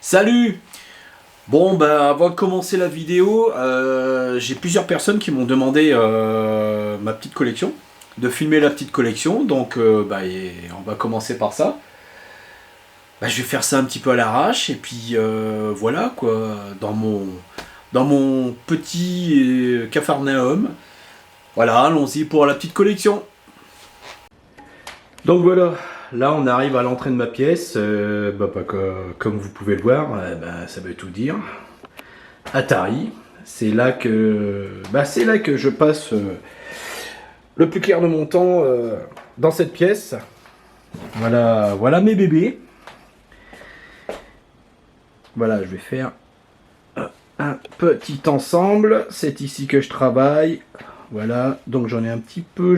Salut! Bon, bah, avant de commencer la vidéo, j'ai plusieurs personnes qui m'ont demandé ma petite collection, de filmer la petite collection, donc on va commencer par ça. Bah, je vais faire ça un petit peu à l'arrache, et puis voilà quoi, dans mon petit Capharnaüm. Voilà, allons-y pour la petite collection. Donc voilà, là on arrive à l'entrée de ma pièce, comme vous pouvez le voir, ça veut tout dire. Atari, c'est là que je passe le plus clair de mon temps dans cette pièce. Voilà mes bébés. Voilà, je vais faire un petit ensemble. C'est ici que je travaille. Voilà, donc j'en ai un petit peu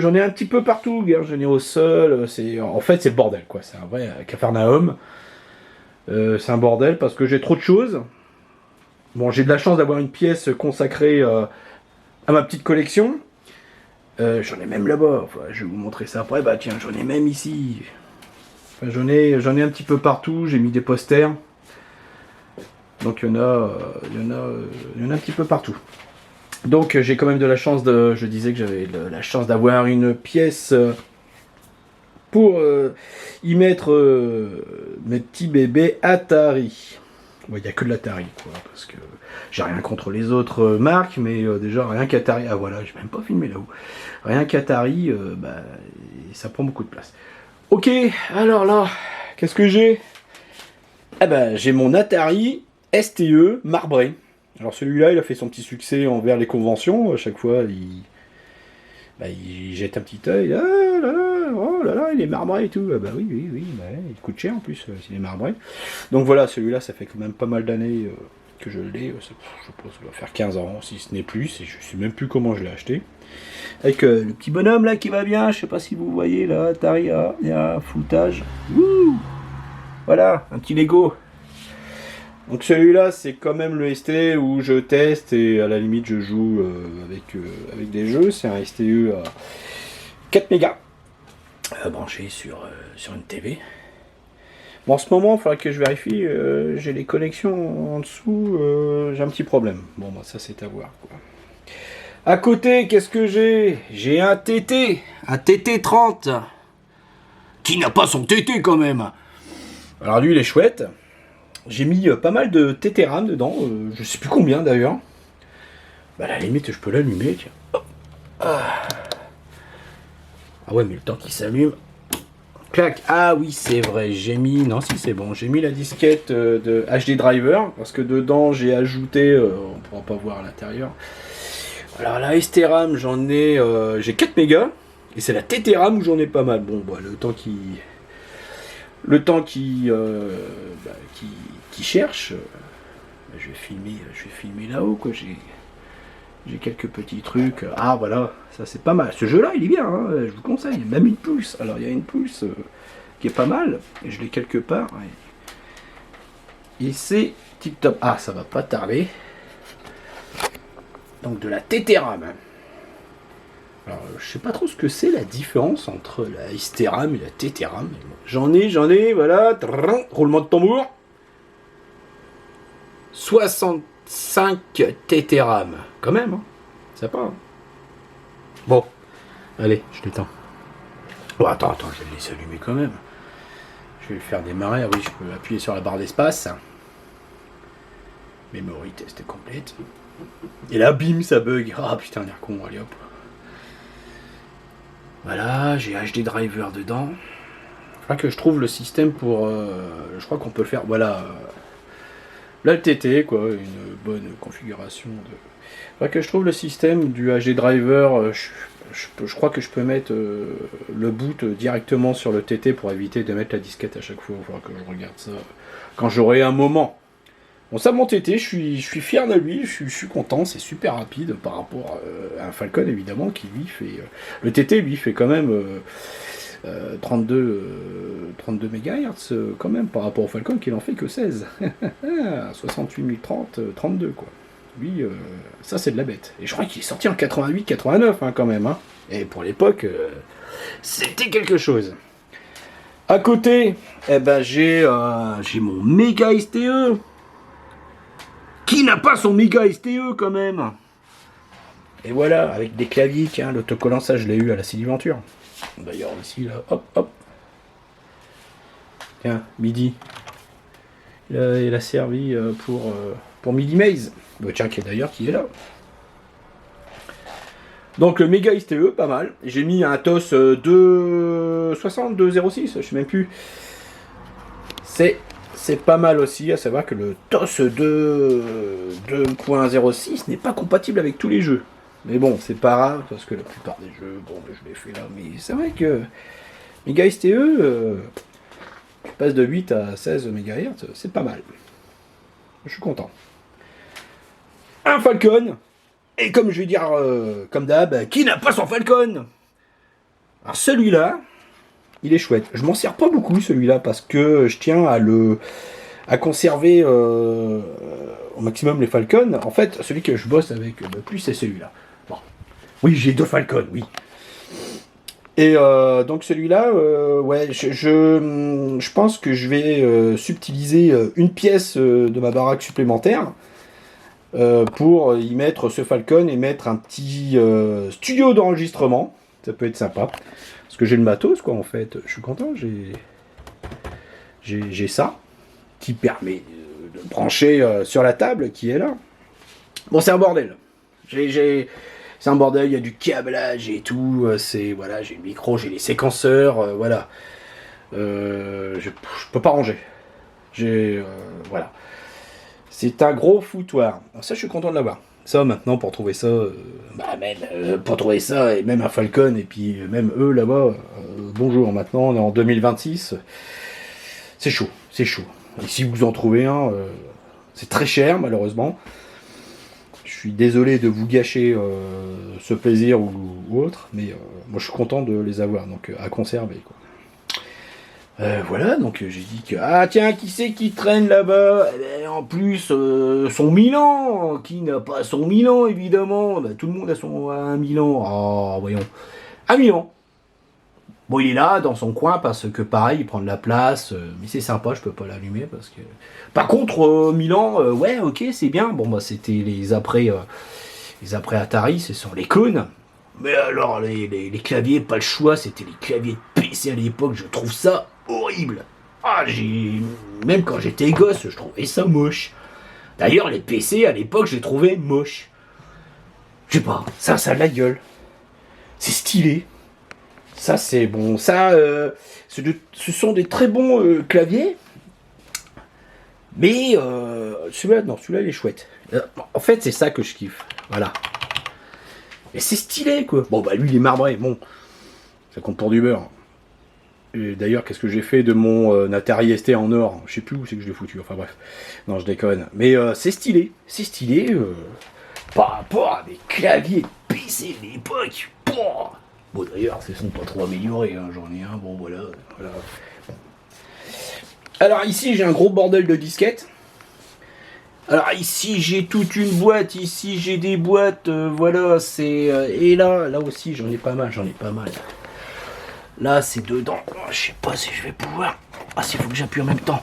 partout, j'en ai au sol, en fait c'est le bordel quoi, c'est un vrai Capharnaüm. C'est un bordel parce que j'ai trop de choses. Bon, j'ai de la chance d'avoir une pièce consacrée à ma petite collection. J'en ai même là-bas, enfin, je vais vous montrer ça après, bah tiens, j'en ai même ici. Enfin, j'en ai un petit peu partout, j'ai mis des posters. Donc il y en a un petit peu partout. Donc j'ai quand même de la chance je disais que j'avais la chance d'avoir une pièce pour y mettre mes petits bébés Atari. Il n'y a que de l'Atari quoi, parce que j'ai rien contre les autres marques, mais déjà rien qu'Atari, ah voilà, j'ai même pas filmé là-haut. Rien qu'Atari, ça prend beaucoup de place. Ok, alors là, qu'est-ce que j'ai? Ah bah j'ai mon Atari STE marbré. Alors celui-là, il a fait son petit succès envers les conventions. À chaque fois, il jette un petit œil. Ah là là, oh là là, il est marbré et tout. Ah bah oui, il coûte cher en plus s'il est marbré. Donc voilà, celui-là, ça fait quand même pas mal d'années que je l'ai. Je pense que ça doit faire 15 ans, si ce n'est plus. Et je sais même plus comment je l'ai acheté. Avec le petit bonhomme là qui va bien. Je sais pas si vous voyez là, Atari, il y a un foutage. Wouh, voilà, un petit Lego. Donc celui-là, c'est quand même le ST où je teste et à la limite je joue avec des jeux. C'est un STE à 4 mégas branché sur une TV. Bon, en ce moment, il faudra que je vérifie. J'ai les connexions en dessous. J'ai un petit problème. Bon, bah, ça c'est à voir quoi. À côté, qu'est-ce que j'ai? J'ai un TT30 qui n'a pas son TT quand même. Alors lui, il est chouette. J'ai mis pas mal de TT-RAM dedans, je sais plus combien d'ailleurs. Bah à la limite je peux l'allumer, tiens. Hop. Ah ouais, mais le temps qu'il s'allume. Clac. Ah oui, c'est vrai, j'ai mis... Non, si c'est bon, j'ai mis la disquette de HD Driver, parce que dedans j'ai ajouté... on pourra pas voir à l'intérieur. Alors la ST-RAM, j'ai 4 mégas, et c'est la TT-RAM où j'en ai pas mal. Bon, bah le temps qui cherche, je vais filmer là-haut quoi. J'ai quelques petits trucs. Ah voilà, ça c'est pas mal. Ce jeu-là, il est bien, hein, je vous conseille. Même une pulse. Alors il y a une pulse qui est pas mal. Et je l'ai quelque part. Et c'est tip top. Ah, ça va pas tarder. Donc de la TT-RAM. Alors, je sais pas trop ce que c'est la différence entre la ST-RAM et la TT-RAM. J'en ai, voilà. Roulement de tambour. 65 TT-RAM. Quand même, hein. C'est pas. Hein. Bon. Allez, je l'éteins. Oh, attends, je vais le laisser allumer quand même. Je vais le faire démarrer. Ah oui, je peux appuyer sur la barre d'espace. Memory test complète. Et là, bim, ça bug. Ah putain, on est con. Allez hop. Voilà, j'ai HD Driver dedans. Il faudra que je trouve le système pour... je crois qu'on peut le faire... Voilà. Là, le TT, quoi. Une bonne configuration. Il faudra que je trouve le système du HD Driver. Je crois que je peux mettre le boot directement sur le TT pour éviter de mettre la disquette à chaque fois. Il faudra que je regarde ça quand j'aurai un moment. Bon, ça, mon TT, je suis fier de lui, je suis content, c'est super rapide par rapport à un Falcon, évidemment, qui lui fait... le TT, lui, fait quand même 32 MHz, quand même, par rapport au Falcon, qui n'en fait que 16. 68 030, 32, quoi. Lui, ça, c'est de la bête. Et je crois qu'il est sorti en 88-89, hein, quand même. Hein. Et pour l'époque, c'était quelque chose. À côté, eh ben, j'ai mon méga STE. Qui n'a pas son méga STE quand même? Et voilà, avec des claviers, tiens, l'autocollant, ça je l'ai eu à la Siliventure. D'ailleurs ici, là, hop, hop. Tiens, midi. Il a servi pour Midi Maze. Bah, tiens, d'ailleurs qui est là. Donc le méga STE, pas mal. J'ai mis un TOS 260, 206, je sais même plus. C'est pas mal aussi, à savoir que le TOS 2.06 n'est pas compatible avec tous les jeux. Mais bon, c'est pas grave, parce que la plupart des jeux, bon, je les fais là. Mais c'est vrai que méga STE, tu passes de 8 à 16 MHz, c'est pas mal. Je suis content. Un Falcon. Et comme je vais dire, comme d'hab, qui n'a pas son Falcon? Alors celui-là, il est chouette. Je m'en sers pas beaucoup celui-là parce que je tiens à conserver au maximum les Falcons. En fait, celui que je bosse avec le plus, c'est celui-là. Bon. Oui, j'ai 2 Falcons, oui. Et donc celui-là, ouais, je pense que je vais subtiliser une pièce de ma baraque supplémentaire. Pour y mettre ce Falcon et mettre un petit studio d'enregistrement. Ça peut être sympa. Parce que j'ai le matos, quoi, en fait. Je suis content, j'ai ça qui permet de brancher sur la table qui est là. Bon, c'est un bordel. C'est un bordel, il y a du câblage et tout. Voilà, j'ai le micro, j'ai les séquenceurs, voilà. Je peux pas ranger. Voilà. C'est un gros foutoir. Alors ça, je suis content de l'avoir. Ça, maintenant, pour trouver ça, pour trouver ça, et même un Falcon, et puis même eux, là-bas, bonjour, maintenant, on est en 2026, c'est chaud, c'est chaud. Et si vous en trouvez un, c'est très cher, malheureusement. Je suis désolé de vous gâcher ce plaisir ou autre, mais moi, je suis content de les avoir, donc à conserver, quoi. Voilà, donc j'ai dit que ah tiens, qui c'est qui traîne là-bas? Eh ben, en plus son Milan, qui n'a pas son Milan évidemment? Ben, tout le monde a un Milan. Oh voyons, un Milan. Bon, il est là dans son coin parce que pareil, il prend de la place, mais c'est sympa, je peux pas l'allumer parce que. Par contre, Milan, ouais, ok, c'est bien. Bon bah c'était les après Atari, ce sont les clones. Mais alors les claviers, pas le choix, c'était les claviers de PC à l'époque. Je trouve ça horrible. Ah, même quand j'étais gosse, je trouvais ça moche. D'ailleurs, les PC à l'époque, je les trouvais moches. Je sais pas, ça a de la gueule. C'est stylé. Ça, c'est bon. Ça, ce sont des très bons claviers. Mais celui-là, il est chouette. En fait, c'est ça que je kiffe. Voilà. Et c'est stylé, quoi. Bon, bah, lui, il est marbré. Bon, ça compte pour du beurre. Et d'ailleurs, qu'est-ce que j'ai fait de mon Atari ST en or? Je sais plus où c'est que je l'ai foutu. Enfin, bref. Non, je déconne. Mais c'est stylé. C'est stylé par rapport à des claviers PC de l'époque. Bon, d'ailleurs, ce sont pas trop améliorés. Hein. J'en ai un. Bon, voilà. Bon. Alors, ici, j'ai un gros bordel de disquettes. Alors ici j'ai toute une boîte, ici j'ai des boîtes, voilà, c'est... et là aussi j'en ai pas mal. Là c'est dedans, je sais pas si je vais pouvoir... Ah, s'il faut que j'appuie en même temps.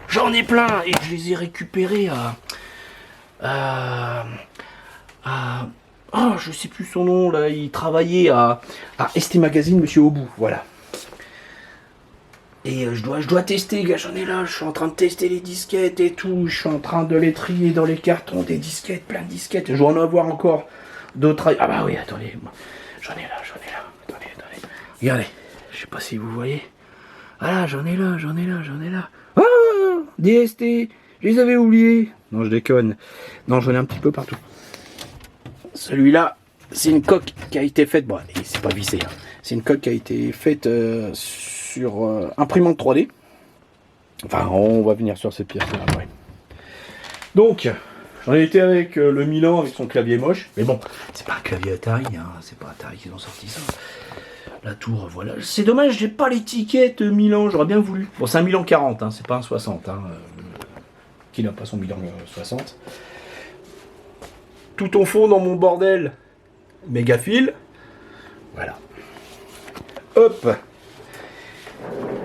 J'en ai plein et je les ai récupérés oh, je sais plus son nom, là, il travaillait à ST Magazine, Monsieur Obou, voilà. Et je dois tester, gars, j'en ai là, je suis en train de tester les disquettes et tout, je suis en train de les trier dans les cartons, des disquettes, plein de disquettes, je dois en avoir encore d'autres. Ah bah oui, attendez, j'en ai là, attendez. Regardez, je sais pas si vous voyez. Ah là, j'en ai là. Ah, des ST, je les avais oubliés. Non, je déconne. Non, j'en ai un petit peu partout. Celui-là, c'est une coque qui a été faite, bon, c'est pas vissé, hein. C'est une coque qui a été faite sur imprimante 3D. Enfin, on va venir sur ces pièces-là après. Donc, j'en ai été avec le Milan avec son clavier moche. Mais bon, c'est pas un clavier Atari, hein. C'est pas Atari qui ont sorti ça. La tour, voilà. C'est dommage, j'ai pas l'étiquette Milan, j'aurais bien voulu. Bon, c'est un Milan 40, hein, c'est pas un 60. Hein, qui n'a pas son Milan 60. Tout au fond dans mon bordel, Mégafil. Voilà. Hop.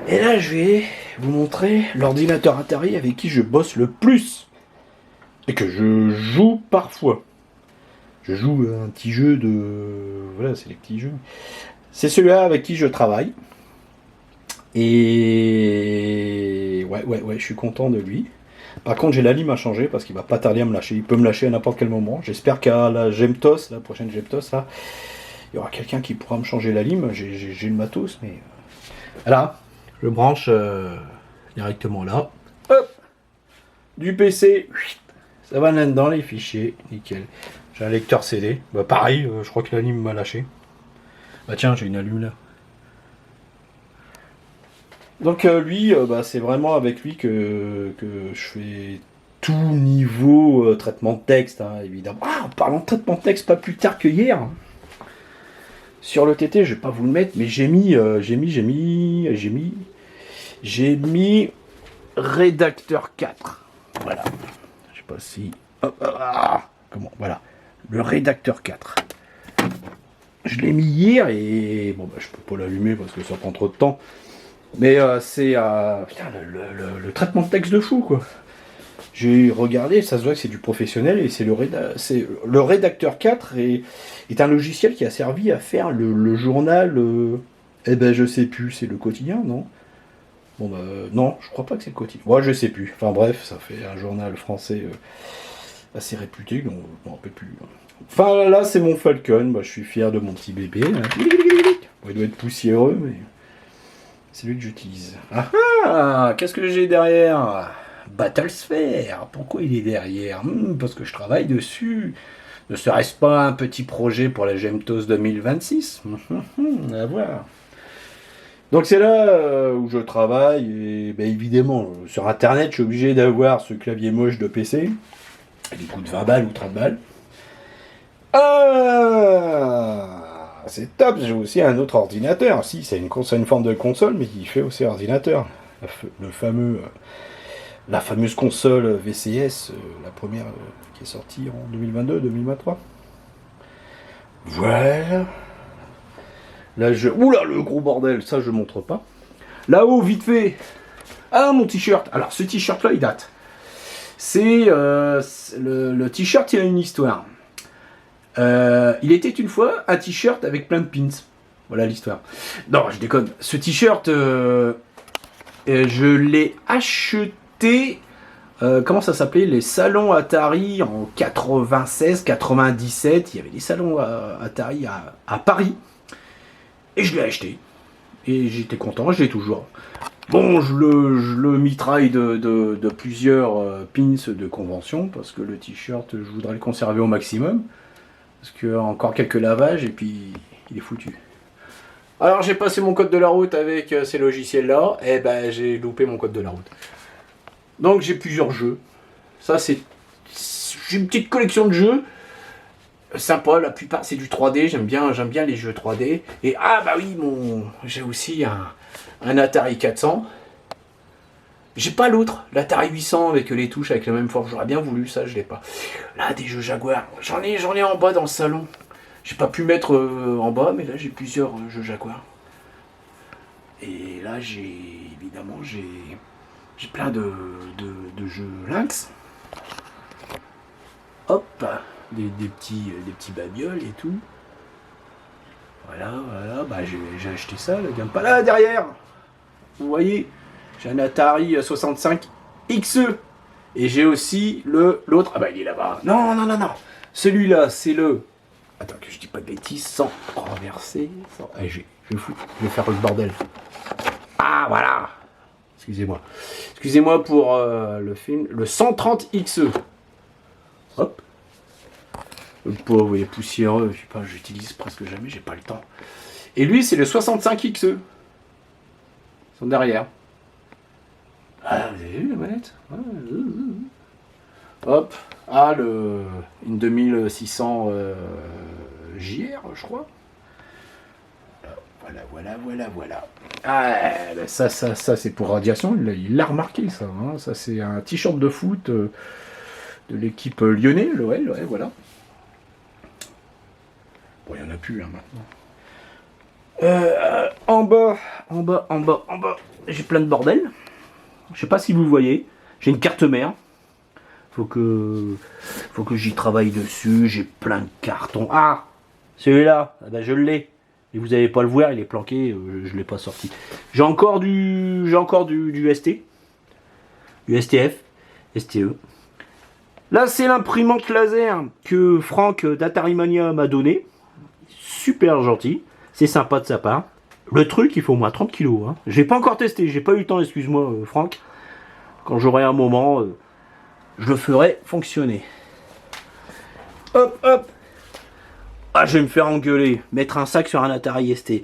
Et là, je vais vous montrer l'ordinateur Atari avec qui je bosse le plus. et que je joue parfois. Je joue un petit jeu de... Voilà, c'est les petits jeux. C'est celui-là avec qui je travaille. Et... Ouais, je suis content de lui. Par contre, j'ai la lime à changer parce qu'il va pas tarder à me lâcher. Il peut me lâcher à n'importe quel moment. J'espère qu'à la Gemtos, la prochaine Gemtos, là, il y aura quelqu'un qui pourra me changer la lime. J'ai le matos, mais... Voilà, je branche directement là. Hop, du PC. Ça va là-dedans, les fichiers. Nickel. J'ai un lecteur CD. Bah pareil, je crois que la lime m'a lâché. Bah tiens, j'ai une allume là. Donc lui, c'est vraiment avec lui que je fais tout niveau traitement de texte, hein, évidemment. Ah, en parlant de traitement de texte, pas plus tard que hier. Sur le TT, je vais pas vous le mettre, mais j'ai mis rédacteur 4. Voilà. Je sais pas si... comment? Voilà. Le rédacteur 4. Je l'ai mis hier et... Bon, je peux pas l'allumer parce que ça prend trop de temps. Mais c'est putain, le traitement de texte de fou, quoi. J'ai regardé, ça se voit que c'est du professionnel et c'est le rédacteur 4 est un logiciel qui a servi à faire le journal. Je sais plus, c'est le quotidien, non? Bon non, je crois pas que c'est le quotidien. Ouais, je sais plus. Enfin bref, ça fait un journal français assez réputé, donc je m'en rappelle plus. Enfin là, c'est mon Falcon. Je suis fier de mon petit bébé. Hein. Bon, il doit être poussiéreux, mais c'est lui que j'utilise. Qu'est-ce que j'ai derrière? Battlesphere. Pourquoi il est derrière? Parce que je travaille dessus. Ne serait-ce pas un petit projet pour la Gemtos 2026? À voir. Donc c'est là où je travaille. Et évidemment, sur Internet, je suis obligé d'avoir ce clavier moche de PC. Il coûte 20 balles ou 30 balles. C'est top, j'ai aussi un autre ordinateur. Si, c'est une forme de console, mais qui fait aussi ordinateur. La fameuse console VCS, la première qui est sortie en 2022-2023. Voilà. Là, oula, le gros bordel, ça je montre pas. Là-haut, vite fait. Ah, mon t-shirt. Alors, ce t-shirt-là, il date. C'est le t-shirt, il a une histoire. Il était une fois un t-shirt avec plein de pins. Voilà l'histoire. Non, je déconne. Ce t-shirt, je l'ai acheté. Comment ça s'appelait? Les salons Atari en 96-97. Il y avait des salons Atari à Paris. Et je l'ai acheté. Et j'étais content, je l'ai toujours. Bon, je le mitraille de plusieurs pins de convention. Parce que le t-shirt, je voudrais le conserver au maximum. Parce que encore quelques lavages et puis il est foutu. Alors j'ai passé mon code de la route avec ces logiciels-là. Et j'ai loupé mon code de la route. Donc j'ai plusieurs jeux. Ça c'est... J'ai une petite collection de jeux. Sympa, la plupart c'est du 3D. J'aime bien les jeux 3D. Et j'ai aussi un Atari 400. J'ai pas l'autre, l'Atari 800 avec les touches avec la même forme. J'aurais bien voulu ça, je l'ai pas. Là, des jeux Jaguar. J'en ai en bas dans le salon. J'ai pas pu mettre en bas, mais là j'ai plusieurs jeux Jaguar. Et là évidemment j'ai plein de jeux Lynx. Hop, des petits babioles et tout. Voilà. J'ai acheté ça, là, pas là derrière. Vous voyez. J'ai un Atari 65 XE. Et j'ai aussi l'autre. Il est là-bas. Non. Celui-là, c'est le... Attends, que je dis pas de bêtises, sans renverser. Je vais faire le bordel. Ah, voilà. Excusez-moi pour le film. Le 130 XE. Hop. Le pauvre, il est poussiéreux. Je sais pas, j'utilise presque jamais, j'ai pas le temps. Et lui, c'est le 65 XE. Ils sont derrière. Ah, vous avez vu la manette? Hop. Une 2600 JR, je crois. Voilà. Ça c'est pour radiation. Il l'a remarqué, ça. Hein. Ça, c'est un t-shirt de foot de l'équipe lyonnais, l'OL, voilà. Bon, il n'y en a plus, hein, maintenant. En bas, j'ai plein de bordel. Je sais pas si vous voyez. J'ai une carte mère. Faut que j'y travaille dessus. J'ai plein de cartons. Ah, celui-là, ah ben je l'ai. Et vous n'allez pas le voir, il est planqué. Je l'ai pas sorti. J'ai encore du ST, du STF, STE. Là, c'est l'imprimante laser que Franck d'Atarimania m'a donné. Super gentil. C'est sympa de sa part. Le truc, il faut au moins 30 kilos. Hein. J'ai pas encore testé. J'ai pas eu le temps, excuse-moi, Franck. Quand j'aurai un moment, je le ferai fonctionner. Hop, hop. Ah, je vais me faire engueuler. Mettre un sac sur un Atari ST.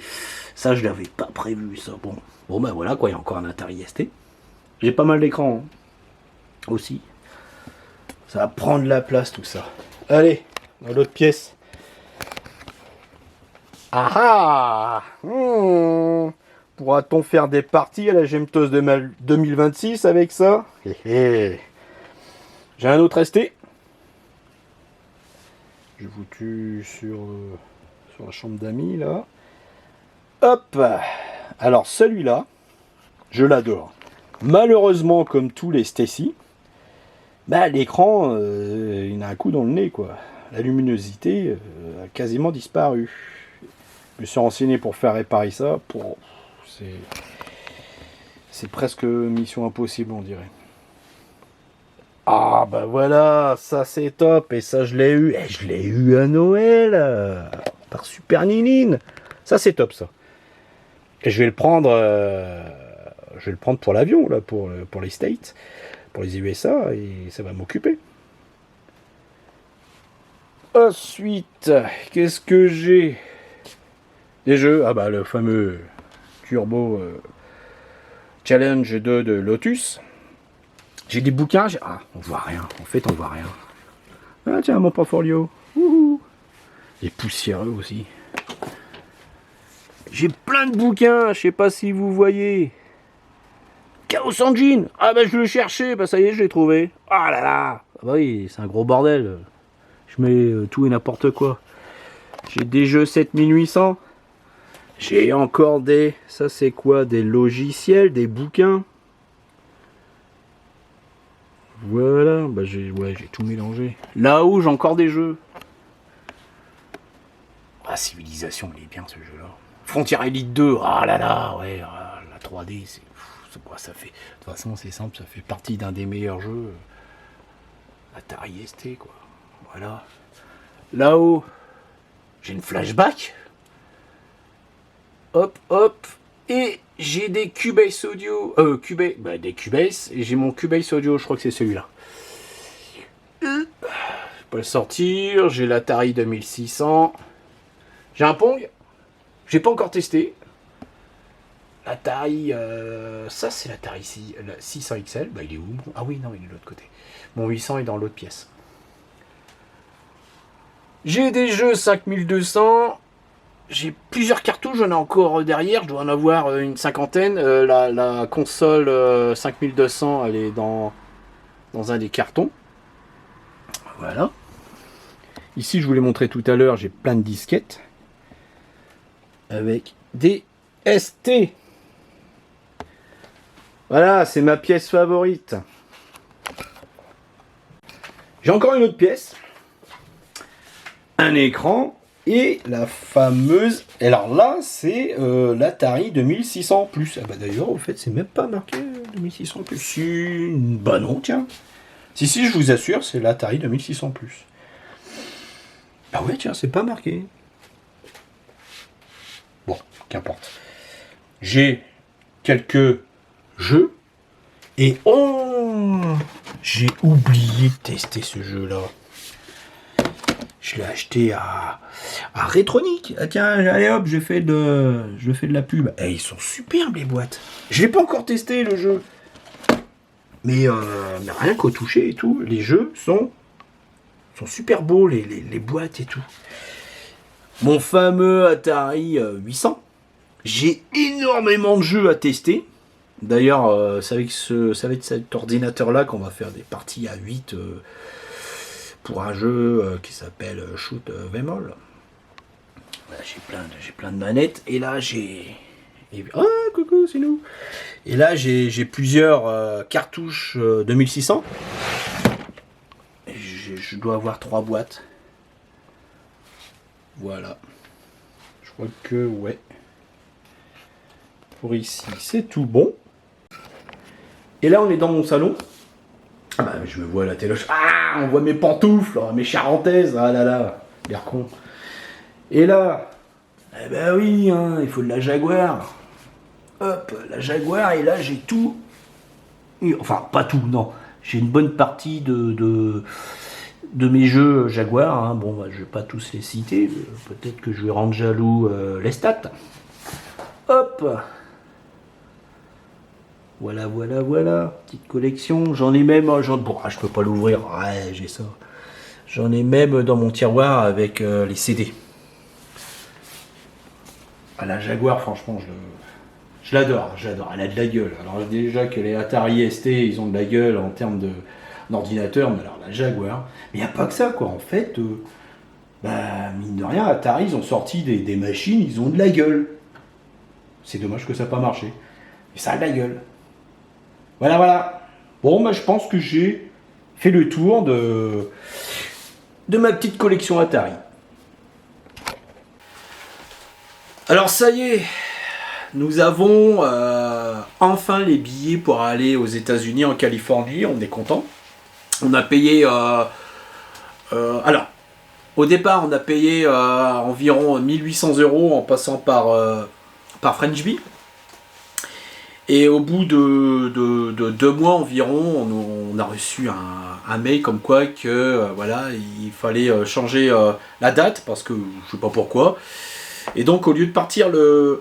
Ça, je l'avais pas prévu, ça. Bon, ben voilà, quoi. Il y a encore un Atari ST. J'ai pas mal d'écran. Hein. Aussi. Ça va prendre la place, tout ça. Allez, dans l'autre pièce. Ah ah Pourra-t-on faire des parties à la Gemtos de 2026 avec ça? J'ai un autre ST. Je vous tue sur la chambre d'amis, là. Hop. Alors, celui-là, je l'adore. Malheureusement, comme tous les Stacy, bah, l'écran, il a un coup dans le nez, quoi. La luminosité a quasiment disparu. Je me suis renseigné pour faire réparer ça. C'est presque mission impossible, on dirait. Ah bah voilà, ça c'est top. Et ça je l'ai eu. Et je l'ai eu à Noël par Super Ninine. Ça c'est top ça. Et je vais le prendre pour l'avion là, pour les States, pour les USA, et ça va m'occuper. Ensuite, qu'est-ce que j'ai? Des jeux. Ah bah le fameux Turbo Challenge 2 de Lotus. J'ai des bouquins. Ah, on voit rien. En fait, on voit rien. Ah tiens, mon portfolio. Ouhou. Des poussiéreux aussi. J'ai plein de bouquins. Je sais pas si vous voyez. Chaos Engine. Ah bah je le cherchais. Bah ça y est, je l'ai trouvé. Ah là là. Ah bah oui, c'est un gros bordel. Je mets tout et n'importe quoi. J'ai des jeux 7800. J'ai encore des... Ça c'est quoi? Des logiciels, des bouquins. Voilà, bah j'ai tout mélangé. Là-haut, j'ai encore des jeux. Ah, Civilisation, il est bien ce jeu-là. Frontier Elite 2, ah là là, ouais, la 3D, c'est quoi ça fait? De toute façon, c'est simple, ça fait partie d'un des meilleurs jeux. Atari ST, quoi. Voilà. Là-haut, j'ai une flashback. Hop, hop. Et j'ai des Cubase Audio. Des Cubase. Et j'ai mon Cubase Audio, je crois que c'est celui-là. Je vais pas le sortir. J'ai l'Atari 2600. J'ai un Pong. J'ai pas encore testé. L'Atari. Ça, c'est l'Atari 600 XL. Bah, il est où? Ah oui, non, il est de l'autre côté. Mon 800 est dans l'autre pièce. J'ai des jeux 5200. J'ai plusieurs cartouches, j'en ai encore derrière, je dois en avoir une cinquantaine. La console 5200, elle est dans un des cartons. Voilà. Ici, je vous l'ai montré tout à l'heure, j'ai plein de disquettes. Avec des ST. Voilà, c'est ma pièce favorite. J'ai encore une autre pièce. Un écran. Et la fameuse... Alors là, c'est l'Atari 2600 plus. Ah bah d'ailleurs, au fait, c'est même pas marqué 2600 plus. Si... Bah non, tiens. Si, je vous assure, c'est l'Atari 2600 plus. Ah ouais, tiens, c'est pas marqué. Bon, qu'importe. J'ai quelques jeux. Et oh, j'ai oublié de tester ce jeu-là. Je l'ai acheté à Retronic. Ah tiens, allez hop, je fais de la pub. Et ils sont superbes les boîtes. Je l'ai pas encore testé le jeu. Mais rien qu'au toucher et tout, les jeux sont super beaux, les boîtes et tout. Mon fameux Atari 800. J'ai énormément de jeux à tester. D'ailleurs, c'est avec cet ordinateur-là qu'on va faire des parties à 8 pour un jeu qui s'appelle Shoot 'em All. Voilà, j'ai plein de manettes. Et là, ah, coucou, c'est nous. Et là, j'ai plusieurs cartouches 2600. je dois avoir 3 boîtes. Voilà. Je crois que, ouais. Pour ici, c'est tout bon. Et là, on est dans mon salon. Ah bah, je me vois à la télé. Ah, on voit mes pantoufles, mes charentaises. Ah là là, l'air con. Et là, eh ben oui, hein, il faut de la Jaguar. Hop, la Jaguar, et là, j'ai tout. Enfin, pas tout, non. J'ai une bonne partie de mes jeux Jaguar. Hein. Bon, bah, je vais pas tous les citer. Peut-être que je vais rendre jaloux les stats. Hop. Voilà, voilà, voilà. Petite collection. J'en ai même. Bon, je peux pas l'ouvrir. Ouais, j'ai ça. J'en ai même dans mon tiroir avec les CD. Ah, la Jaguar, franchement, je l'adore. J'adore. Elle a de la gueule. Alors, déjà que les Atari ST, ils ont de la gueule en termes d'ordinateur, mais alors la Jaguar. Mais il n'y a pas que ça, quoi. En fait, bah, mine de rien, Atari, ils ont sorti des machines, ils ont de la gueule. C'est dommage que ça n'a pas marché. Mais ça a de la gueule. Voilà, voilà. Bon, bah, je pense que j'ai fait le tour de ma petite collection Atari. Alors, ça y est, nous avons enfin les billets pour aller aux États-Unis, en Californie. On est content. On a payé. Alors, au départ, on a payé environ 1800 € en passant par French Bee. Et au bout de 2 mois environ, on a reçu un mail comme quoi que voilà, il fallait changer la date parce que je sais pas pourquoi. Et donc au lieu de partir que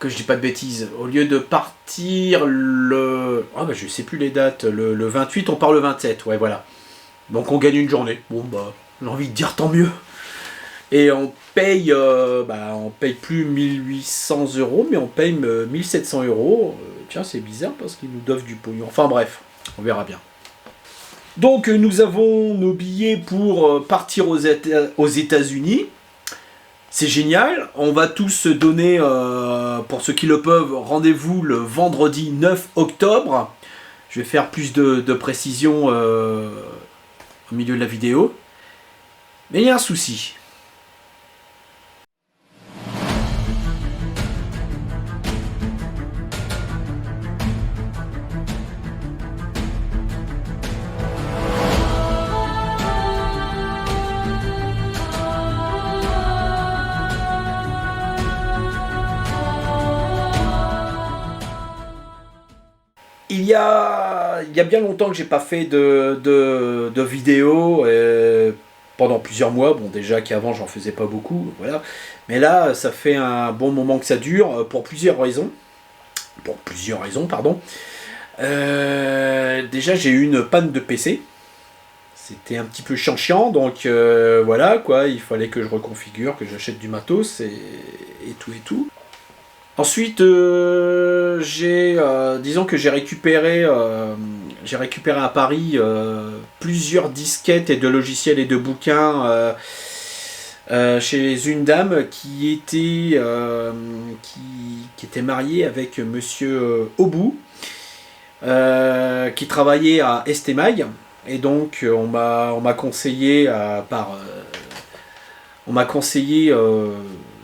je dis pas de bêtises, au lieu de partir je sais plus les dates, le 28, on part le 27, ouais voilà. Donc on gagne une journée. Bon bah j'ai envie de dire tant mieux. Et on paye plus 1800 €, mais on paye 1700 €. Tiens, c'est bizarre parce qu'ils nous doivent du pognon. Enfin bref, on verra bien. Donc nous avons nos billets pour partir aux États-Unis. C'est génial. On va tous se donner, pour ceux qui le peuvent, rendez-vous le vendredi 9 octobre. Je vais faire plus de précisions au milieu de la vidéo. Mais il y a un souci. Il y a bien longtemps que j'ai pas fait de vidéo pendant plusieurs mois. Bon, déjà qu'avant j'en faisais pas beaucoup, voilà. Mais là, ça fait un bon moment que ça dure pour plusieurs raisons. Pardon. Déjà, j'ai eu une panne de PC. C'était un petit peu chiant, donc voilà quoi. Il fallait que je reconfigure, que j'achète du matos et tout. Ensuite, disons que j'ai récupéré à Paris plusieurs disquettes et de logiciels et de bouquins chez une dame qui était mariée avec Monsieur Obou, qui travaillait à Estemag. Et donc on m'a conseillé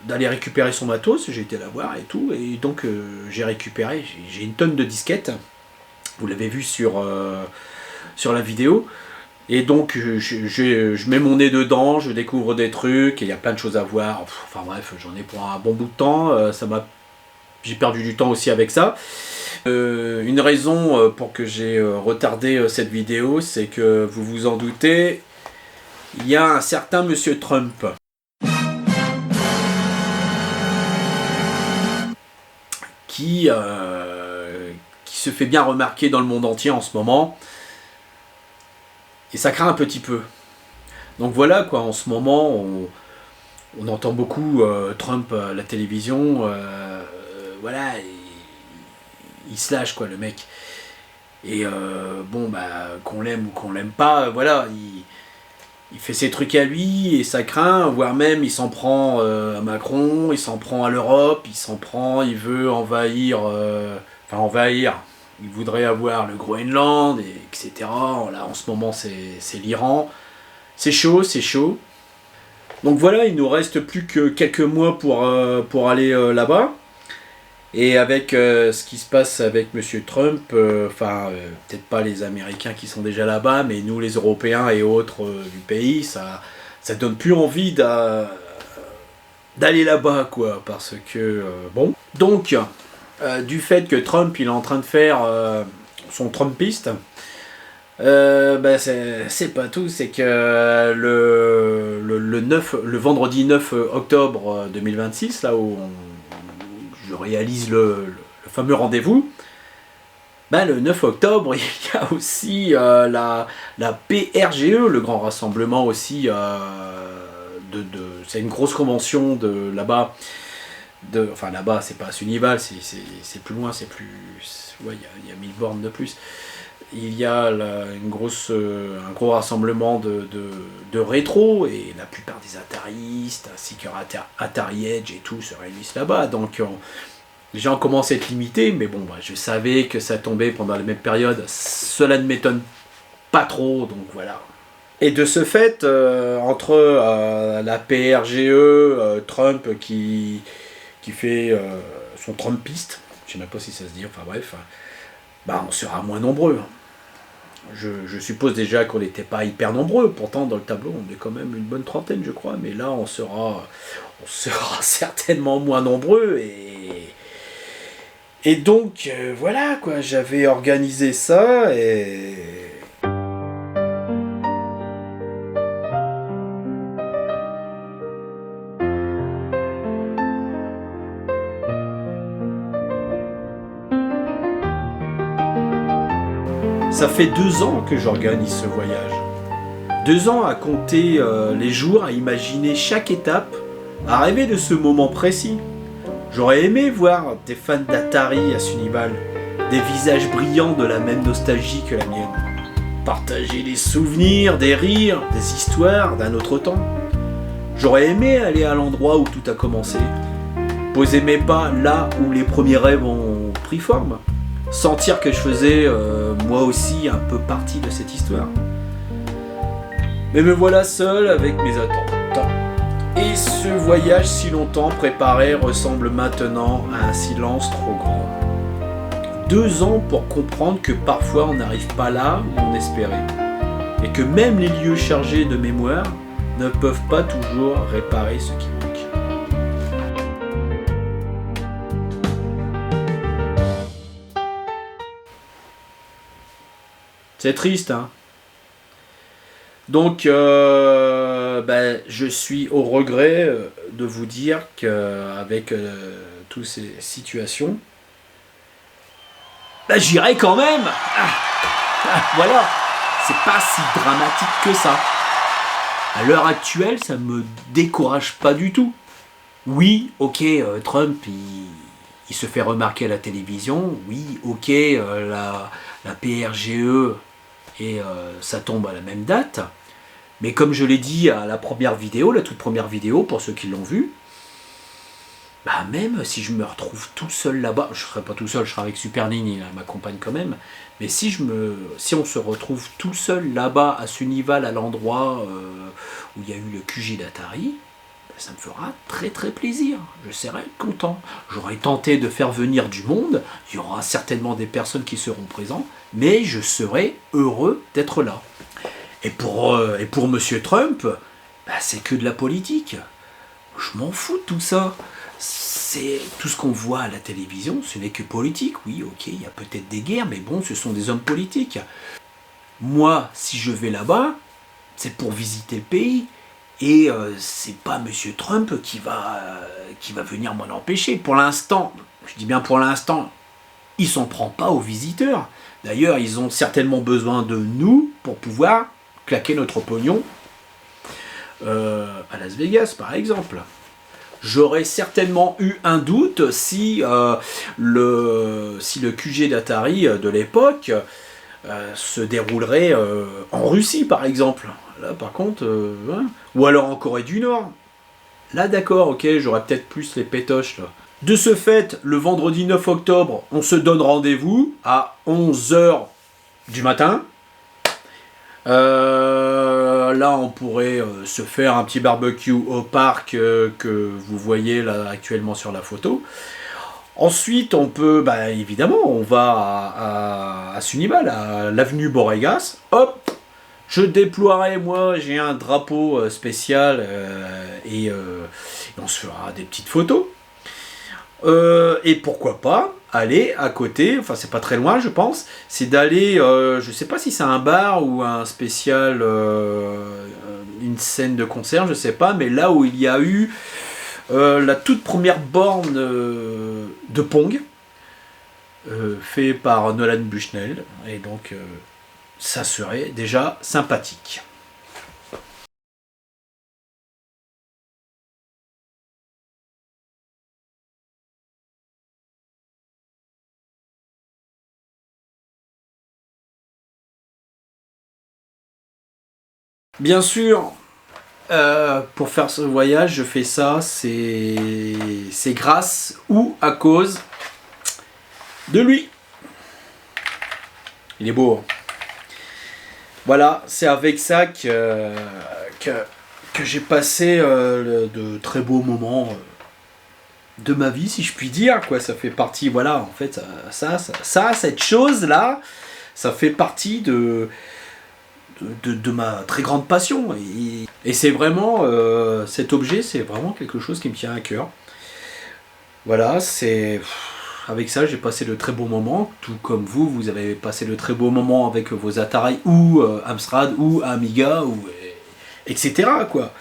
d'aller récupérer son matos. J'ai été la voir et tout, et donc j'ai récupéré, j'ai une tonne de disquettes, vous l'avez vu sur la vidéo, et donc je mets mon nez dedans, je découvre des trucs, et il y a plein de choses à voir. Enfin bref, j'en ai pour un bon bout de temps. J'ai perdu du temps aussi avec ça. Une raison pour que j'ai retardé cette vidéo, c'est que vous vous en doutez, il y a un certain Monsieur Trump qui se fait bien remarquer dans le monde entier en ce moment, et ça craint un petit peu. Donc voilà quoi, en ce moment on entend beaucoup Trump à la télévision, voilà, il se lâche quoi le mec. Et qu'on l'aime ou qu'on l'aime pas, voilà, il fait ses trucs à lui et ça craint, voire même il s'en prend à Macron, il s'en prend à l'Europe, il veut envahir, il voudrait avoir le Groenland, etc. Là en ce moment c'est l'Iran. C'est chaud, c'est chaud. Donc voilà, il nous reste plus que quelques mois pour aller là-bas. Et avec ce qui se passe avec Monsieur Trump, peut-être pas les Américains qui sont déjà là-bas, mais nous les Européens et autres du pays, ça donne plus envie d'aller là-bas, quoi, parce que, bon. Donc, du fait que Trump, il est en train de faire son Trumpiste, c'est pas tout, c'est que le vendredi 9 octobre 2026, là où je réalise le fameux rendez-vous, le 9 octobre, il y a aussi la PRGE, le grand rassemblement aussi, c'est une grosse convention de là-bas, enfin là-bas, c'est pas à Sunival, c'est plus loin, c'est plus... Ouais, il y a 1000 bornes de plus. Il y a un gros rassemblement de rétro, et la plupart des Ataristes, ainsi que Atari Edge et tout, se réunissent là-bas. Donc les gens commencent à être limités, mais bon, je savais que ça tombait pendant la même période. Cela ne m'étonne pas trop, donc voilà. Et de ce fait, entre la PRGE, Trump qui fait son Trumpiste, je sais même pas si ça se dit, enfin bref, on sera moins nombreux. Je suppose déjà qu'on n'était pas hyper nombreux, pourtant dans le tableau on est quand même une bonne trentaine, je crois, mais là on sera certainement moins nombreux, et donc voilà quoi, j'avais organisé ça, et ça fait 2 ans que j'organise ce voyage. 2 ans à compter les jours, à imaginer chaque étape, à rêver de ce moment précis. J'aurais aimé voir des fans d'Atari à Sunival, des visages brillants de la même nostalgie que la mienne. Partager des souvenirs, des rires, des histoires d'un autre temps. J'aurais aimé aller à l'endroit où tout a commencé, poser mes pas là où les premiers rêves ont pris forme. Sentir que je faisais moi aussi un peu partie de cette histoire. Mais me voilà seul avec mes attentes. Et ce voyage si longtemps préparé ressemble maintenant à un silence trop grand. 2 ans pour comprendre que parfois on n'arrive pas là où on espérait. Et que même les lieux chargés de mémoire ne peuvent pas toujours réparer ce qui manque. C'est triste, hein. Donc, je suis au regret de vous dire qu'avec toutes ces situations, j'irai quand même. Voilà, c'est pas si dramatique que ça. À l'heure actuelle, ça me décourage pas du tout. Oui, ok, Trump, il se fait remarquer à la télévision. Oui, ok, la PRGE, et ça tombe à la même date. Mais comme je l'ai dit à la toute première vidéo, pour ceux qui l'ont vue, même si je me retrouve tout seul là-bas, je ne serai pas tout seul, je serai avec Super Nini, ma compagne quand même, mais si on se retrouve tout seul là-bas à Sunival, à l'endroit où il y a eu le QG d'Atari, ça me fera très très plaisir, je serai content. J'aurai tenté de faire venir du monde, il y aura certainement des personnes qui seront présentes, mais je serai heureux d'être là. Et pour Monsieur Trump, c'est que de la politique. Je m'en fous de tout ça. C'est tout ce qu'on voit à la télévision, ce n'est que politique. Oui, ok, il y a peut-être des guerres, mais bon, ce sont des hommes politiques. Moi, si je vais là-bas, c'est pour visiter le pays. Et c'est pas Monsieur Trump qui va venir m'en empêcher. Pour l'instant, je dis bien pour l'instant, il s'en prend pas aux visiteurs. D'ailleurs, ils ont certainement besoin de nous pour pouvoir claquer notre pognon à Las Vegas, par exemple. J'aurais certainement eu un doute si le QG d'Atari de l'époque se déroulerait en Russie, par exemple. Là, par contre, ou alors en Corée du Nord. Là, d'accord, ok, j'aurais peut-être plus les pétoches, là. De ce fait, le vendredi 9 octobre, on se donne rendez-vous à 11h du matin. là on pourrait se faire un petit barbecue au parc que vous voyez là actuellement sur la photo. Ensuite, on peut, bah, évidemment, on va à Sunnival, à l'avenue Borégas. Hop, je déploierai, moi, j'ai un drapeau spécial et on se fera des petites photos. Et pourquoi pas aller à côté, enfin c'est pas très loin je pense, c'est d'aller, je sais pas si c'est un bar ou un spécial, une scène de concert, je sais pas, mais là où il y a eu la toute première borne de Pong, fait par Nolan Bushnell, et donc ça serait déjà sympathique. Bien sûr, pour faire ce voyage, je fais ça, c'est grâce ou à cause de lui. Il est beau. Hein. Voilà, c'est avec ça que j'ai passé de très beaux moments de ma vie, si je puis dire. Quoi. Ça fait partie, voilà, en fait, cette chose-là, ça fait partie de ma très grande passion. Et c'est vraiment, cet objet, c'est vraiment quelque chose qui me tient à cœur. Voilà, c'est... Avec ça, j'ai passé de très beaux moments, tout comme vous, vous avez passé de très beaux moments avec vos Atari ou Amstrad ou Amiga, ou, etc. Quoi.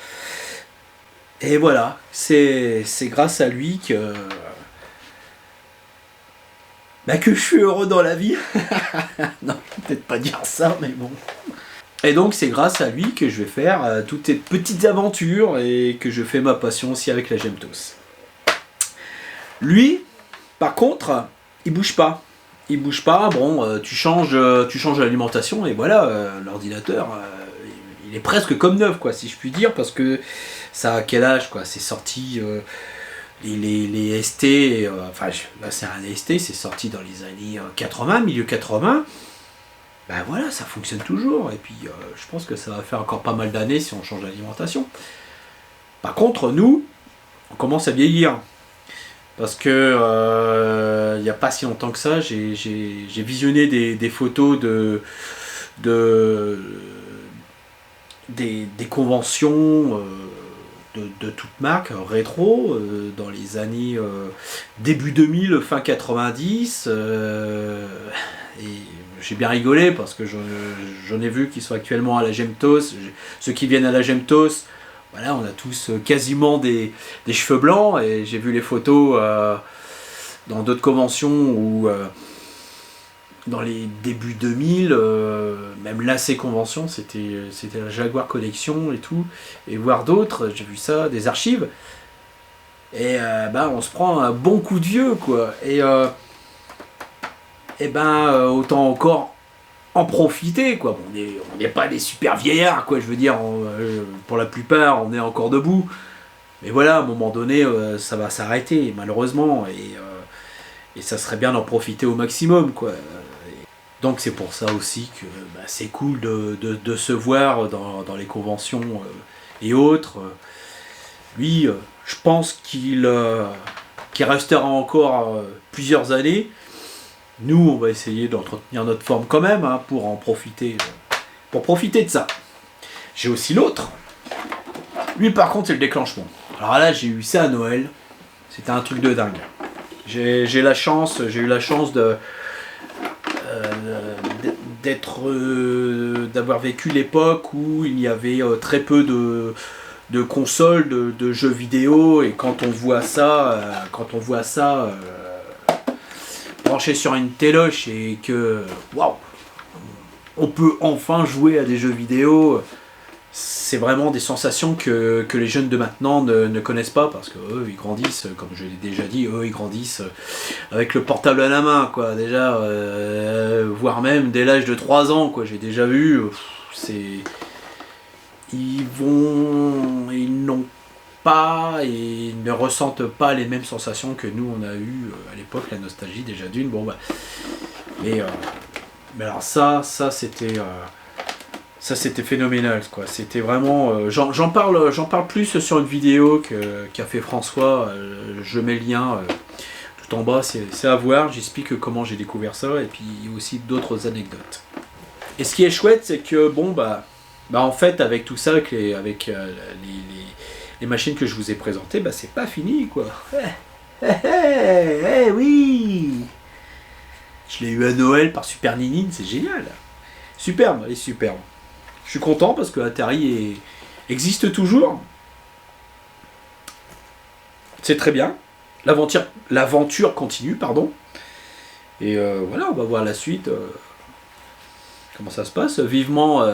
Et voilà, c'est grâce à lui que je suis heureux dans la vie. Non, peut-être pas dire ça, mais bon. Et donc c'est grâce à lui que je vais faire toutes ces petites aventures et que je fais ma passion aussi avec la Gemtos. Lui, par contre, il bouge pas. Il bouge pas, bon, tu changes l'alimentation et voilà, l'ordinateur, il est presque comme neuf, quoi, si je puis dire, parce que ça a quel âge, quoi, c'est sorti, les ST, enfin là c'est un ST, c'est sorti dans les années 80, milieu 80, ben voilà, ça fonctionne toujours, et puis je pense que ça va faire encore pas mal d'années si on change l'alimentation. Par contre, nous, on commence à vieillir. Parce que il n'y a pas si longtemps que ça, j'ai visionné des photos des conventions de toutes marques rétro dans les années début 2000, fin 90. Et j'ai bien rigolé parce que j'en ai vu qui sont actuellement à la Gemtos. Ceux qui viennent à la Gemtos, voilà, on a tous quasiment des cheveux blancs et j'ai vu les photos dans d'autres conventions où dans les débuts 2000, même là ces conventions, c'était la Jaguar Collection et tout, et voir d'autres, j'ai vu ça, des archives, et on se prend un bon coup de vieux quoi, autant encore en profiter quoi. Bon, on n'est pas des super vieillards quoi, je veux dire, pour la plupart on est encore debout, mais voilà, à un moment donné ça va s'arrêter malheureusement, et ça serait bien d'en profiter au maximum quoi. Donc c'est pour ça aussi que c'est cool de se voir dans les conventions et autres. Lui, je pense qu'il restera encore plusieurs années. Nous, on va essayer d'entretenir notre forme quand même pour profiter de ça. J'ai aussi l'autre. Lui, par contre, c'est le déclenchement. Alors là, j'ai eu ça à Noël. C'était un truc de dingue. J'ai eu la chance d'avoir vécu l'époque où il y avait très peu de consoles, de jeux vidéo, et quand on voit ça, branché sur une téloche et que waouh, on peut enfin jouer à des jeux vidéo, c'est vraiment des sensations que les jeunes de maintenant ne connaissent pas, parce que eux ils grandissent, comme je l'ai déjà dit, ils grandissent avec le portable à la main quoi, déjà, voire même dès l'âge de 3 ans quoi, j'ai déjà vu, ils n'ont pas et ils ne ressentent pas les mêmes sensations que nous on a eu à l'époque, la nostalgie déjà d'une, mais alors ça c'était Ça c'était phénoménal quoi. C'était vraiment. J'en parle plus sur une vidéo qu'a fait François. Je mets le lien tout en bas. C'est à voir. J'explique comment j'ai découvert ça et puis aussi d'autres anecdotes. Et ce qui est chouette, c'est que bon en fait avec tout ça, avec les machines que je vous ai présentées, c'est pas fini quoi. Oui. Je l'ai eu à Noël par Super Ninine, c'est génial. Superbe, elle est superbe. Je suis content parce que Atari existe toujours. C'est très bien. L'aventure continue, pardon. Et voilà, on va voir la suite. Comment ça se passe. Vivement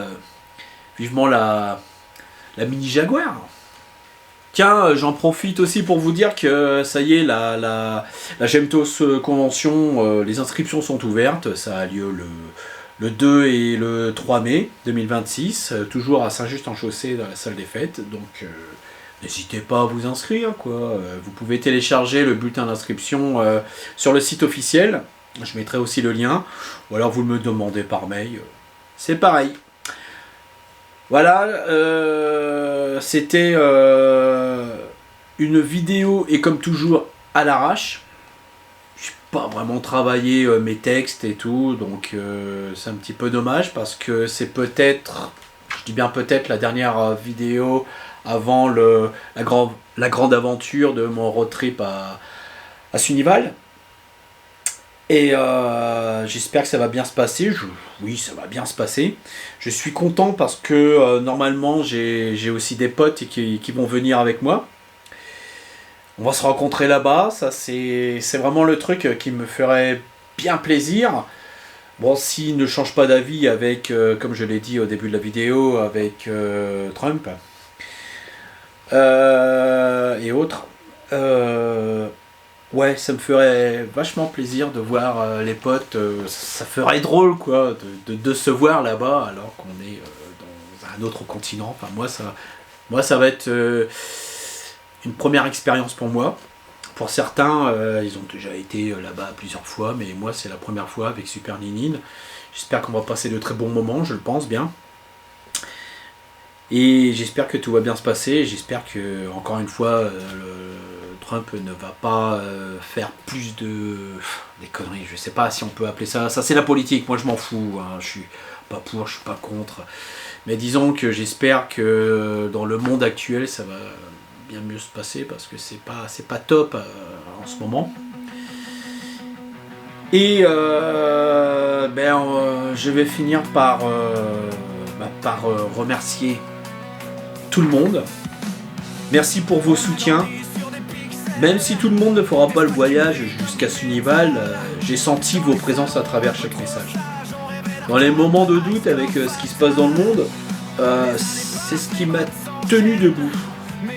la Mini Jaguar. Tiens, j'en profite aussi pour vous dire que ça y est, la Gemtos Convention, les inscriptions sont ouvertes. Ça a lieu le 2 et le 3 mai 2026, toujours à Saint-Just-en-Chaussée dans la salle des fêtes. Donc n'hésitez pas à vous inscrire, quoi. Vous pouvez télécharger le bulletin d'inscription sur le site officiel. Je mettrai aussi le lien. Ou alors vous me demandez par mail. C'est pareil. Voilà, c'était une vidéo et comme toujours à l'arrache. Je n'ai pas vraiment travaillé mes textes et tout, donc c'est un petit peu dommage parce que c'est peut-être, je dis bien peut-être, la dernière vidéo avant la grande aventure de mon road trip à Sunival. Et j'espère que ça va bien se passer. Oui, ça va bien se passer. Je suis content parce que normalement j'ai aussi des potes qui vont venir avec moi. On va se rencontrer là-bas. Ça c'est vraiment le truc qui me ferait bien plaisir. Bon, s'il ne change pas d'avis avec, comme je l'ai dit au début de la vidéo, avec Trump et autres. Ouais, ça me ferait vachement plaisir de voir les potes. Ça ferait drôle, quoi, de se voir là-bas alors qu'on est dans un autre continent. Enfin, moi, ça va être une première expérience pour moi. Pour certains, ils ont déjà été là-bas plusieurs fois, mais moi, c'est la première fois avec Super Ninine. J'espère qu'on va passer de très bons moments, je le pense bien. Et j'espère que tout va bien se passer. J'espère que, encore une fois, Trump ne va pas faire plus des conneries. Je sais pas si on peut appeler ça. Ça, c'est la politique. Moi, je m'en fous. Hein. Je suis pas pour, je suis pas contre. Mais disons que j'espère que dans le monde actuel, ça va bien mieux se passer parce que c'est pas top en ce moment. Et je vais finir par remercier tout le monde. Merci pour vos soutiens. Même si tout le monde ne fera pas le voyage jusqu'à Sunival, j'ai senti vos présences à travers chaque message. Dans les moments de doute avec ce qui se passe dans le monde, c'est ce qui m'a tenu debout.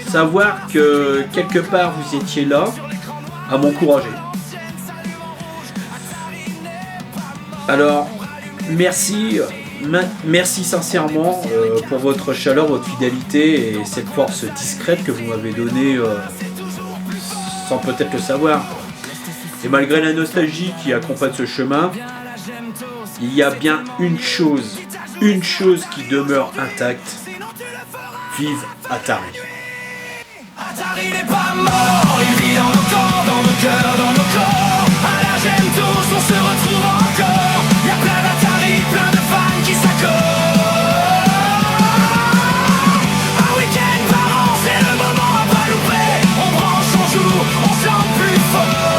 Savoir que quelque part vous étiez là à m'encourager. Alors, merci sincèrement pour votre chaleur, votre fidélité et cette force discrète que vous m'avez donnée sans peut-être le savoir. Et malgré la nostalgie qui accompagne ce chemin, il y a bien une chose qui demeure intacte. Vive Atari. Atari n'est pas mort, il vit dans nos corps, dans nos cœurs, dans nos corps. À la Gemtos, on se retrouve encore. Y'a plein d'Atari, plein de fans qui s'accordent. Un week-end par an, c'est le moment à pas louper. On branche, on joue, on chante plus fort.